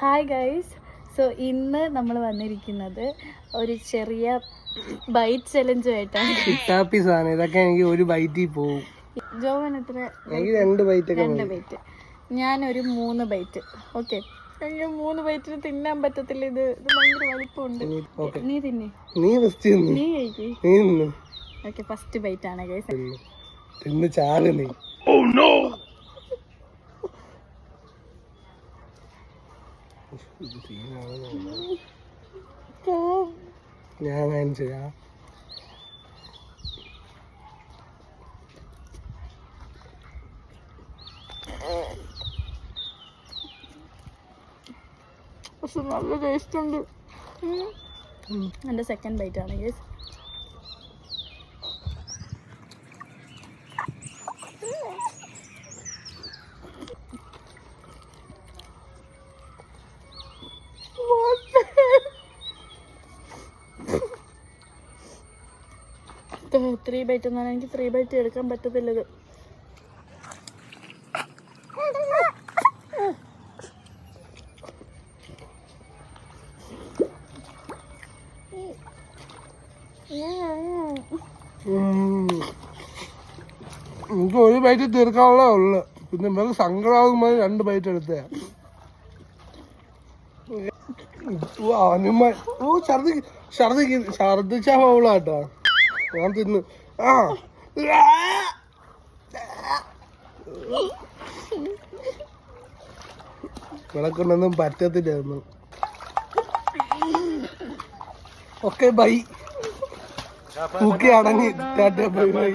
Hi guys. So ഇന്ന് നമ്മൾ വന്നിരിക്കുന്നത് ഒരു ചെറിയ ബൈറ്റ് ചലഞ്ചുമായിട്ടാണ്. ഇതൊക്കെ എനിക്ക് ഒരു ബൈറ്റിൽ പോകും. ജോവൻ എത്ര? എനിക്ക് 2 ബൈറ്റ്. ഞാനൊരു 3 ബൈറ്റ്. ഓക്കെ, എനിക്ക് 3 ബൈറ്റിന് തിന്നാൻ പറ്റത്തില്ല. ഇത് ഭയങ്കര വലിപ്പമുണ്ട്. നീ തിന്നെ, നീ കഴിക്ക്. ഓക്കെ, ഫസ്റ്റ് ബൈറ്റ് ആണ് ഗൈസ്. തിന്ന് ചാല് നീ. ഞാൻ കാണിച്ചാ പക്ഷെ നല്ല ടേസ്റ്റ് ഉണ്ട്. എൻ്റെ സെക്കൻഡ് ബൈറ്റ് ആണ് ഗൈസ്. ത്രീ ബൈറ്റ് എന്നാണ്. എനിക്ക് 3 ബൈറ്റ് എടുക്കാൻ പറ്റത്തില്ല. ഇത് എനിക്ക് 1 ബൈറ്റ് തീർക്കാനുള്ള ഉള്ളു. പിന്നെ നമുക്ക് സങ്കടമാകുമ്പോൾ 2 ബൈറ്റ് എടുത്തേ. ഛർദിച്ചാ പോളാട്ടോ. ഞാൻ തിന്ന് വിളക്കൊണ്ടൊന്നും പറ്റത്തില്ലായിരുന്നു. Okay bye. അടങ്ങി. Tata bye by.